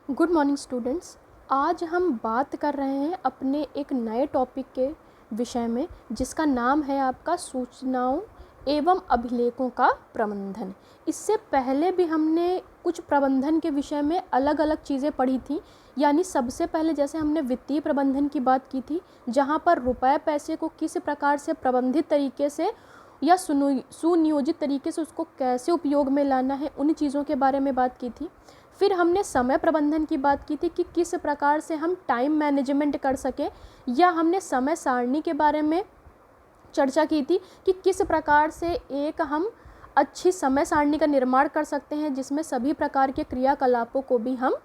Good morning students. आज हम बात कर रहे हैं अपने एक नए टॉपिक के विषय में, जिसका नाम है आपका सूचनाओं एवं अभिलेखों का प्रबंधन। इससे पहले भी हमने कुछ प्रबंधन के विषय में अलग अलग चीज़ें पढ़ी थी। यानी सबसे पहले जैसे हमने वित्तीय प्रबंधन की बात की थी, जहाँ पर रुपए पैसे को किस प्रकार से प्रबंधित तरीके से या सुनियोजित तरीके से उसको कैसे उपयोग में लाना है, उन चीज़ों के बारे में बात की थी। फिर हमने समय प्रबंधन की बात की थी कि किस प्रकार से हम टाइम मैनेजमेंट कर सकें, या हमने समय सारणी के बारे में चर्चा की थी कि किस प्रकार से एक हम अच्छी समय सारणी का निर्माण कर सकते हैं जिसमें सभी प्रकार के क्रियाकलापों को भी हम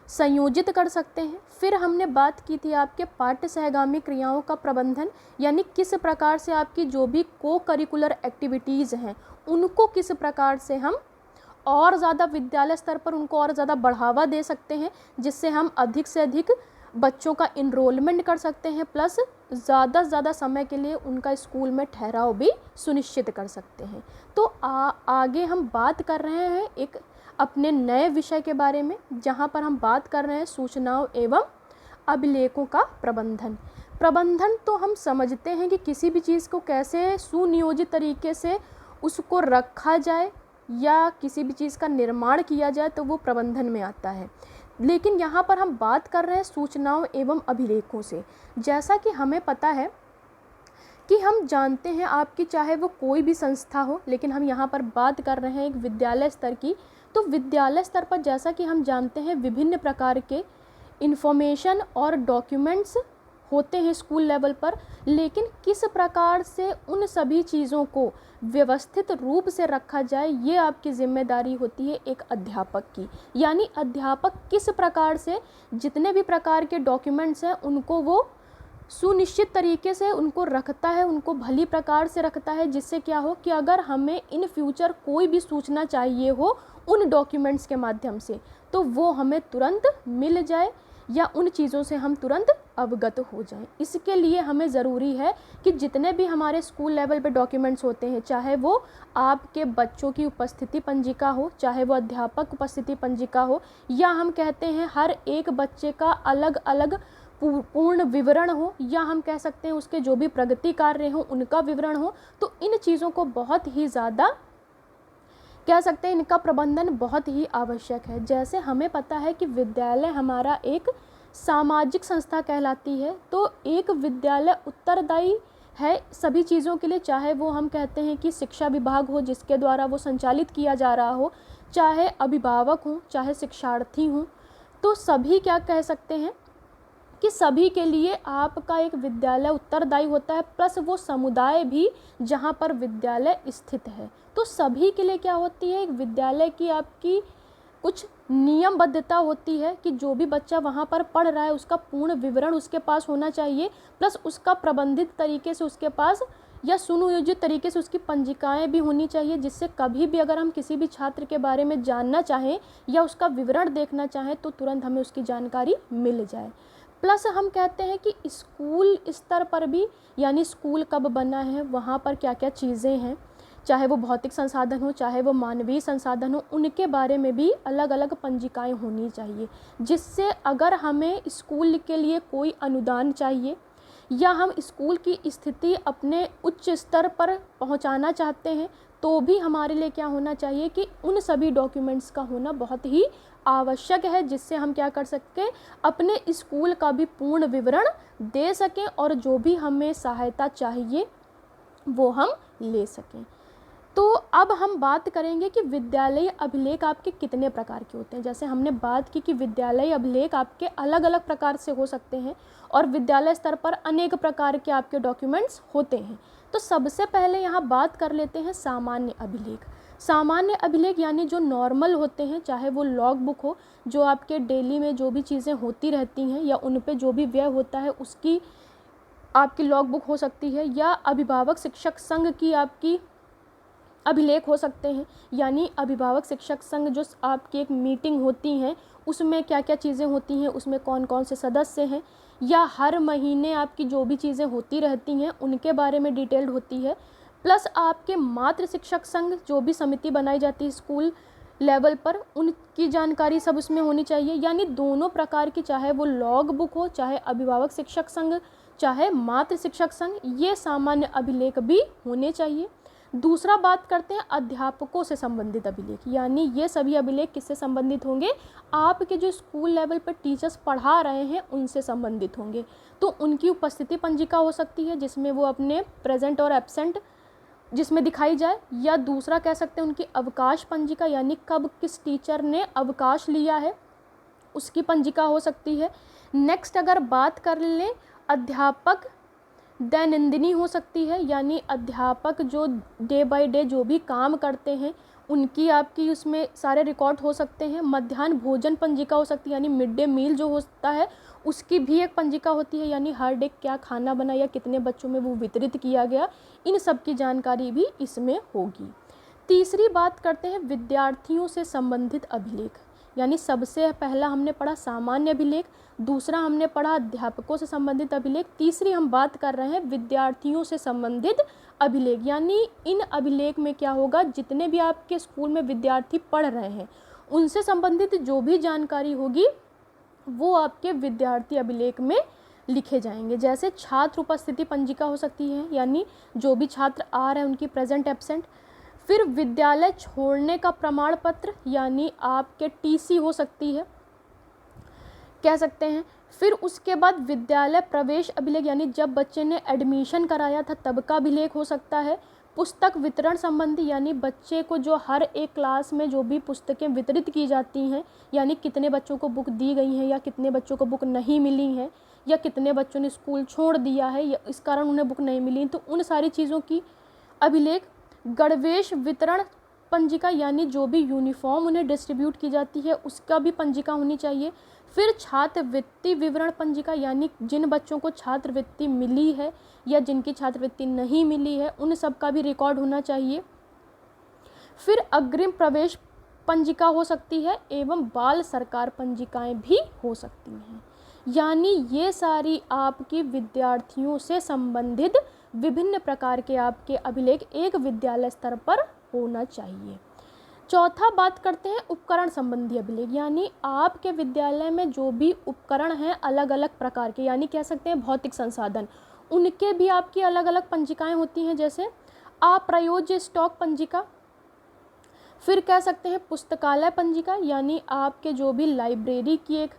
संयोजित कर सकते हैं। फिर हमने बात की थी आपके पाठ्य सहगामी क्रियाओं का प्रबंधन, यानी किस प्रकार से आपकी जो भी को करिकुलर एक्टिविटीज़ हैं उनको किस प्रकार से हम और ज़्यादा विद्यालय स्तर पर उनको और ज़्यादा बढ़ावा दे सकते हैं, जिससे हम अधिक से अधिक बच्चों का इनरोलमेंट कर सकते हैं, प्लस ज़्यादा से ज़्यादा समय के लिए उनका स्कूल में ठहराव भी सुनिश्चित कर सकते हैं। तो आगे हम बात कर रहे हैं एक अपने नए विषय के बारे में, जहाँ पर हम बात कर रहे हैं सूचनाओं एवं अभिलेखों का प्रबंधन। तो हम समझते हैं कि किसी भी चीज़ को कैसे सुनियोजित तरीके से उसको रखा जाए या किसी भी चीज़ का निर्माण किया जाए, तो वो प्रबंधन में आता है। लेकिन यहाँ पर हम बात कर रहे हैं सूचनाओं एवं अभिलेखों से। जैसा कि हमें पता है कि हम जानते हैं आपकी चाहे वो कोई भी संस्था हो, लेकिन हम यहाँ पर बात कर रहे हैं एक विद्यालय स्तर की। तो विद्यालय स्तर पर जैसा कि हम जानते हैं विभिन्न प्रकार के इन्फॉर्मेशन और डॉक्यूमेंट्स होते हैं स्कूल लेवल पर, लेकिन किस प्रकार से उन सभी चीज़ों को व्यवस्थित रूप से रखा जाए, ये आपकी जिम्मेदारी होती है एक अध्यापक की। यानी अध्यापक किस प्रकार से जितने भी प्रकार के डॉक्यूमेंट्स हैं उनको वो सुनिश्चित तरीके से उनको रखता है, उनको भली प्रकार से रखता है, जिससे क्या हो कि अगर हमें इन फ्यूचर कोई भी सूचना चाहिए हो उन डॉक्यूमेंट्स के माध्यम से, तो वो हमें तुरंत मिल जाए या उन चीज़ों से हम तुरंत अवगत हो जाएं। इसके लिए हमें ज़रूरी है कि जितने भी हमारे स्कूल लेवल पे डॉक्यूमेंट्स होते हैं, चाहे वो आपके बच्चों की उपस्थिति पंजिका हो, चाहे वो अध्यापक उपस्थिति पंजिका हो, या हम कहते हैं हर एक बच्चे का अलग अलग पूर्ण विवरण हो, या हम कह सकते हैं उसके जो भी प्रगति कार्य हो उनका विवरण हो, तो इन चीज़ों को बहुत ही ज़्यादा कह सकते हैं इनका प्रबंधन बहुत ही आवश्यक है। जैसे हमें पता है कि विद्यालय हमारा एक सामाजिक संस्था कहलाती है, तो एक विद्यालय उत्तरदायी है सभी चीज़ों के लिए, चाहे वो हम कहते हैं कि शिक्षा विभाग हो जिसके द्वारा वो संचालित किया जा रहा हो, चाहे अभिभावक हों, चाहे शिक्षार्थी हों, तो सभी क्या कह सकते हैं कि सभी के लिए आपका एक विद्यालय उत्तरदायी होता है, प्लस वो समुदाय भी जहाँ पर विद्यालय स्थित है। तो सभी के लिए क्या होती है, एक विद्यालय की आपकी कुछ नियमबद्धता होती है कि जो भी बच्चा वहाँ पर पढ़ रहा है उसका पूर्ण विवरण उसके पास होना चाहिए, प्लस उसका प्रबंधित तरीके से उसके पास या सुनियोजित तरीके से उसकी पंजिकाएं भी होनी चाहिए, जिससे कभी भी अगर हम किसी भी छात्र के बारे में जानना चाहें या उसका विवरण देखना चाहें तो तुरंत हमें उसकी जानकारी मिल जाए। प्लस हम कहते हैं कि स्कूल स्तर पर भी, यानी स्कूल कब बना है, वहाँ पर क्या क्या चीज़ें हैं, चाहे वो भौतिक संसाधन हो चाहे वो मानवीय संसाधन हो, उनके बारे में भी अलग अलग पंजिकाएं होनी चाहिए, जिससे अगर हमें स्कूल के लिए कोई अनुदान चाहिए या हम स्कूल की स्थिति अपने उच्च स्तर पर पहुंचाना चाहते हैं, तो भी हमारे लिए क्या होना चाहिए कि उन सभी डॉक्यूमेंट्स का होना बहुत ही आवश्यक है, जिससे हम क्या कर सकें अपने स्कूल का भी पूर्ण विवरण दे सकें और जो भी हमें सहायता चाहिए वो हम ले सकें। तो अब हम बात करेंगे कि विद्यालय अभिलेख आपके कितने प्रकार के होते हैं। जैसे हमने बात की कि विद्यालय अभिलेख आपके अलग अलग प्रकार से हो सकते हैं और विद्यालय स्तर पर अनेक प्रकार के आपके डॉक्यूमेंट्स होते हैं। तो सबसे पहले यहाँ बात कर लेते हैं सामान्य अभिलेख। सामान्य अभिलेख यानी जो नॉर्मल होते हैं, चाहे वो लॉग बुक हो जो आपके डेली में जो भी चीज़ें होती रहती हैं या उन पे जो भी व्यय होता है उसकी आपकी लॉग बुक हो सकती है, या अभिभावक शिक्षक संघ की आपकी अभिलेख हो सकते हैं। यानी अभिभावक शिक्षक संघ जो आपकी एक मीटिंग होती हैं उसमें क्या क्या चीज़ें होती हैं, उसमें कौन कौन से सदस्य हैं, या हर महीने आपकी जो भी चीज़ें होती रहती हैं उनके बारे में डिटेल्ड होती है। प्लस आपके मातृ शिक्षक संघ जो भी समिति बनाई जाती है स्कूल लेवल पर उनकी जानकारी सब उसमें होनी चाहिए। यानी दोनों प्रकार की, चाहे वो लॉग बुक हो, चाहे अभिभावक शिक्षक संघ, चाहे मातृ शिक्षक संघ, ये सामान्य अभिलेख भी होने चाहिए। दूसरा बात करते हैं अध्यापकों से संबंधित अभिलेख, यानी ये सभी अभिलेख किससे संबंधित होंगे, आपके जो स्कूल लेवल पर टीचर्स पढ़ा रहे हैं उनसे संबंधित होंगे। तो उनकी उपस्थिति पंजिका हो सकती है जिसमें वो अपने प्रेजेंट और एब्सेंट जिसमें दिखाई जाए, या दूसरा कह सकते हैं उनकी अवकाश पंजिका, यानी कब किस टीचर ने अवकाश लिया है उसकी पंजिका हो सकती है। नेक्स्ट अगर बात कर लें अध्यापक दैनंदिनी हो सकती है, यानी अध्यापक जो डे बाय डे जो भी काम करते हैं उनकी आपकी उसमें सारे रिकॉर्ड हो सकते हैं। मध्याह्न भोजन पंजिका हो सकती है, यानी मिड डे मील जो होता है उसकी भी एक पंजिका होती है, यानी हर डे क्या खाना बना या कितने बच्चों में वो वितरित किया गया, इन सब की जानकारी भी इसमें होगी। तीसरी बात करते हैं विद्यार्थियों से संबंधित अभिलेख, यानी सबसे पहला हमने पढ़ा सामान्य अभिलेख, दूसरा हमने पढ़ा अध्यापकों से संबंधित अभिलेख, तीसरी हम बात कर रहे हैं विद्यार्थियों से संबंधित अभिलेख। यानी इन अभिलेख में क्या होगा, जितने भी आपके स्कूल में विद्यार्थी पढ़ रहे हैं उनसे संबंधित जो भी जानकारी होगी वो आपके विद्यार्थी अभिलेख में लिखे जाएंगे। जैसे छात्र उपस्थिति पंजिका हो सकती है, यानी जो भी छात्र आ रहे हैं उनकी प्रेजेंट एब्सेंट। फिर विद्यालय छोड़ने का प्रमाण पत्र, यानी आपके टीसी हो सकती है कह सकते हैं। फिर उसके बाद विद्यालय प्रवेश अभिलेख, यानी जब बच्चे ने एडमिशन कराया था तब का अभिलेख हो सकता है। पुस्तक वितरण संबंधी, यानी बच्चे को जो हर एक क्लास में जो भी पुस्तकें वितरित की जाती हैं, यानी कितने बच्चों को बुक दी गई हैं या कितने बच्चों को बुक नहीं मिली हैं, या कितने बच्चों ने स्कूल छोड़ दिया है या इस कारण उन्हें बुक नहीं मिली, तो उन सारी चीज़ों की अभिलेख। गणवेश वितरण पंजिका, यानी जो भी यूनिफॉर्म उन्हें डिस्ट्रीब्यूट की जाती है उसका भी पंजिका होनी चाहिए। फिर छात्रवृत्ति विवरण पंजिका, यानी जिन बच्चों को छात्रवृत्ति मिली है या जिनकी छात्रवृत्ति नहीं मिली है उन सब का भी रिकॉर्ड होना चाहिए। फिर अग्रिम प्रवेश पंजिका हो सकती है एवं बाल सरकार पंजिकाएं भी हो सकती हैं। यानी ये सारी आपकी विद्यार्थियों से संबंधित विभिन्न प्रकार के आपके अभिलेख एक विद्यालय स्तर पर होना चाहिए। चौथा बात करते हैं उपकरण संबंधी अभिलेख, यानी आपके विद्यालय में जो भी उपकरण हैं अलग अलग प्रकार के, यानी कह सकते हैं भौतिक संसाधन, उनके भी आपकी अलग अलग पंजिकाएं होती हैं। जैसे अप्रयोज्य स्टॉक पंजिका, फिर कह सकते हैं पुस्तकालय पंजिका, यानी आपके जो भी लाइब्रेरी की एक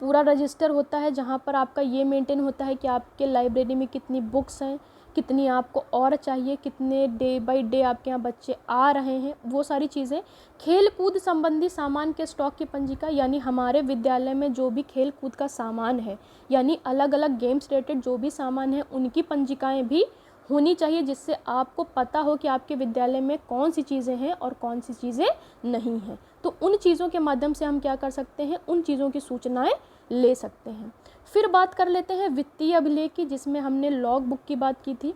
पूरा रजिस्टर होता है जहाँ पर आपका ये मेंटेन होता है कि आपके लाइब्रेरी में कितनी बुक्स हैं, कितनी आपको और चाहिए, कितने डे बाय डे आपके यहाँ बच्चे आ रहे हैं, वो सारी चीज़ें। खेल कूद संबंधी सामान के स्टॉक की पंजिका, यानी हमारे विद्यालय में जो भी खेल कूद का सामान है, यानी अलग अलग गेम्स रिलेटेड जो भी सामान है उनकी पंजिकाएं भी होनी चाहिए, जिससे आपको पता हो कि आपके विद्यालय में कौन सी चीज़ें हैं और कौन सी चीज़ें नहीं हैं। तो उन चीज़ों के माध्यम से हम क्या कर सकते हैं, उन चीज़ों की सूचनाएं ले सकते हैं। फिर बात कर लेते हैं वित्तीय अभिलेख की, जिसमें हमने लॉग बुक की बात की थी,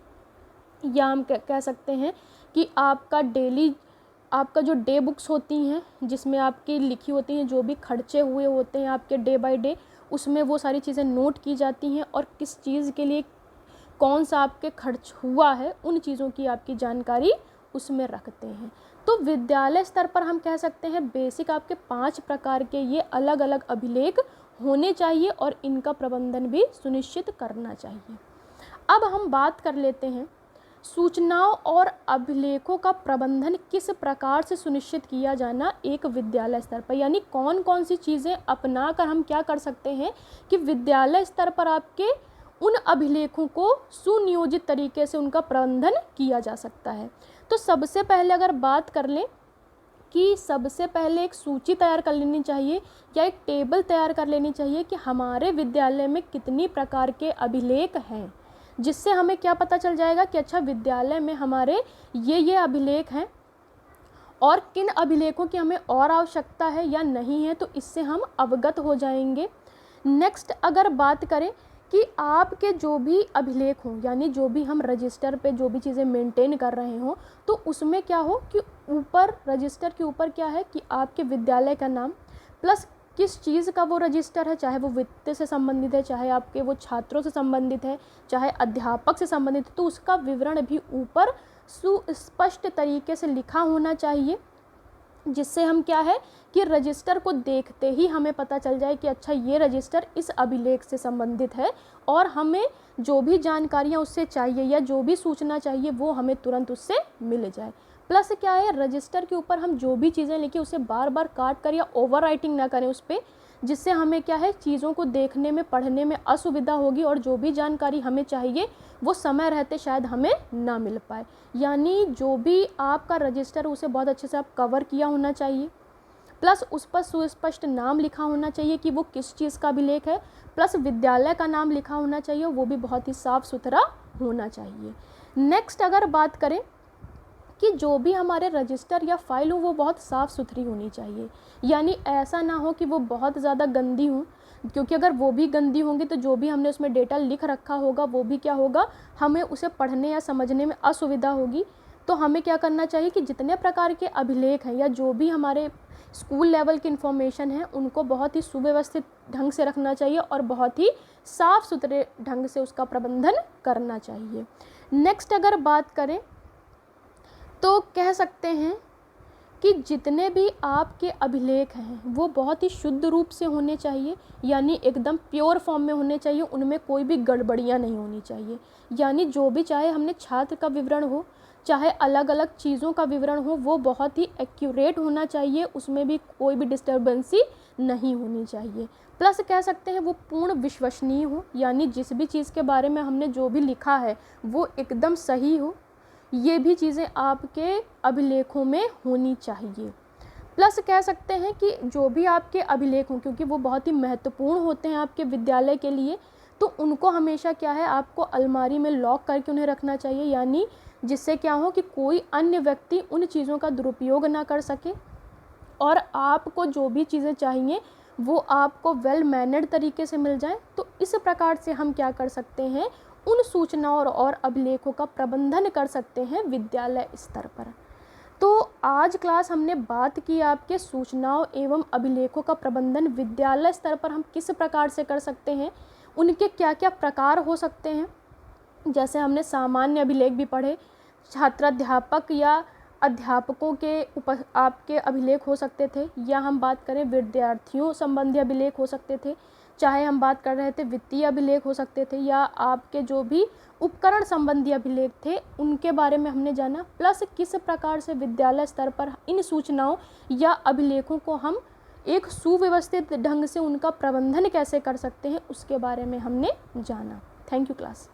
या हम कह सकते हैं कि आपका डेली आपका जो डे बुक्स होती हैं जिसमें आपकी लिखी होती हैं जो भी खर्चे हुए होते हैं आपके डे बाय डे, उसमें वो सारी चीज़ें नोट की जाती हैं और किस चीज़ के लिए कौन सा आपके खर्च हुआ है उन चीज़ों की आपकी जानकारी उसमें रखते हैं। तो विद्यालय स्तर पर हम कह सकते हैं बेसिक आपके 5 प्रकार के ये अलग अलग अभिलेख होने चाहिए और इनका प्रबंधन भी सुनिश्चित करना चाहिए। अब हम बात कर लेते हैं सूचनाओं और अभिलेखों का प्रबंधन किस प्रकार से सुनिश्चित किया जाना एक विद्यालय स्तर पर, यानी कौन कौन सी चीज़ें अपना कर हम क्या कर सकते हैं कि विद्यालय स्तर पर आपके उन अभिलेखों को सुनियोजित तरीके से उनका प्रबंधन किया जा सकता है। तो सबसे पहले अगर बात कर लें कि सबसे पहले एक सूची तैयार कर लेनी चाहिए या एक टेबल तैयार कर लेनी चाहिए कि हमारे विद्यालय में कितनी प्रकार के अभिलेख हैं, जिससे हमें क्या पता चल जाएगा कि अच्छा विद्यालय में हमारे ये अभिलेख हैं और किन अभिलेखों की हमें और आवश्यकता है या नहीं है, तो इससे हम अवगत हो जाएंगे। नेक्स्ट अगर बात करें कि आपके जो भी अभिलेख हों, यानी जो भी हम रजिस्टर पे जो भी चीज़ें मेंटेन कर रहे हों, तो उसमें क्या हो कि ऊपर रजिस्टर के ऊपर क्या है कि आपके विद्यालय का नाम प्लस किस चीज़ का वो रजिस्टर है, चाहे वो वित्त से संबंधित है, चाहे आपके वो छात्रों से संबंधित है, चाहे अध्यापक से संबंधित है, तो उसका विवरण भी ऊपर सुस्पष्ट तरीके से लिखा होना चाहिए। जिससे हम क्या है कि रजिस्टर को देखते ही हमें पता चल जाए कि अच्छा ये रजिस्टर इस अभिलेख से संबंधित है और हमें जो भी जानकारियाँ उससे चाहिए या जो भी सूचना चाहिए वो हमें तुरंत उससे मिल जाए। प्लस क्या है, रजिस्टर के ऊपर हम जो भी चीज़ें लिखें उसे बार बार काट कर या ओवर राइटिंग ना करें उस पर, जिससे हमें क्या है चीज़ों को देखने में पढ़ने में असुविधा होगी और जो भी जानकारी हमें चाहिए वो समय रहते शायद हमें ना मिल पाए। यानी जो भी आपका रजिस्टर उसे बहुत अच्छे से आप कवर किया होना चाहिए, प्लस उस पर सुस्पष्ट नाम लिखा होना चाहिए कि वो किस चीज़ का अभिलेख है, प्लस विद्यालय का नाम लिखा होना चाहिए, वो भी बहुत ही साफ़ सुथरा होना चाहिए। नेक्स्ट अगर बात करें कि जो भी हमारे रजिस्टर या फाइल हो वो बहुत साफ़ सुथरी होनी चाहिए, यानी ऐसा ना हो कि वो बहुत ज़्यादा गंदी हो, क्योंकि अगर वो भी गंदी होंगी तो जो भी हमने उसमें डेटा लिख रखा होगा वो भी क्या होगा, हमें उसे पढ़ने या समझने में असुविधा होगी। तो हमें क्या करना चाहिए कि जितने प्रकार के अभिलेख हैं या जो भी हमारे स्कूल लेवल की इन्फॉर्मेशन है उनको बहुत ही सुव्यवस्थित ढंग से रखना चाहिए और बहुत ही साफ़ सुथरे ढंग से उसका प्रबंधन करना चाहिए। नेक्स्ट अगर बात करें तो कह सकते हैं कि जितने भी आपके अभिलेख हैं वो बहुत ही शुद्ध रूप से होने चाहिए, यानी एकदम प्योर फॉर्म में होने चाहिए, उनमें कोई भी गड़बड़ियाँ नहीं होनी चाहिए। यानी जो भी, चाहे हमने छात्र का विवरण हो चाहे अलग अलग चीज़ों का विवरण हो, वो बहुत ही एक्यूरेट होना चाहिए, उसमें भी कोई भी डिस्टर्बेंसी नहीं होनी चाहिए। प्लस कह सकते हैं वो पूर्ण विश्वसनीय हो, यानी जिस भी चीज़ के बारे में हमने जो भी लिखा है वो एकदम सही हो, ये भी चीज़ें आपके अभिलेखों में होनी चाहिए। प्लस कह सकते हैं कि जो भी आपके अभिलेख हों, क्योंकि वो बहुत ही महत्वपूर्ण होते हैं आपके विद्यालय के लिए, तो उनको हमेशा क्या है आपको अलमारी में लॉक करके उन्हें रखना चाहिए, यानी जिससे क्या हो कि कोई अन्य व्यक्ति उन चीज़ों का दुरुपयोग ना कर सके और आपको जो भी चीज़ें चाहिए वो आपको वेल मैनर्ड तरीके से मिल जाए। तो इस प्रकार से हम क्या कर सकते हैं, उन सूचनाओं और अभिलेखों का प्रबंधन कर सकते हैं विद्यालय स्तर पर। तो आज क्लास हमने बात की आपके सूचनाओं एवं अभिलेखों का प्रबंधन विद्यालय स्तर पर हम किस प्रकार से कर सकते हैं, उनके क्या क्या प्रकार हो सकते हैं। जैसे हमने सामान्य अभिलेख भी पढ़े, छात्राध्यापक या अध्यापकों के आपके अभिलेख हो सकते थे, या हम बात करें विद्यार्थियों संबंधी अभिलेख हो सकते थे, चाहे हम बात कर रहे थे वित्तीय अभिलेख हो सकते थे, या आपके जो भी उपकरण संबंधी अभिलेख थे उनके बारे में हमने जाना। प्लस किस प्रकार से विद्यालय स्तर पर इन सूचनाओं या अभिलेखों को हम एक सुव्यवस्थित ढंग से उनका प्रबंधन कैसे कर सकते हैं उसके बारे में हमने जाना। Thank you class.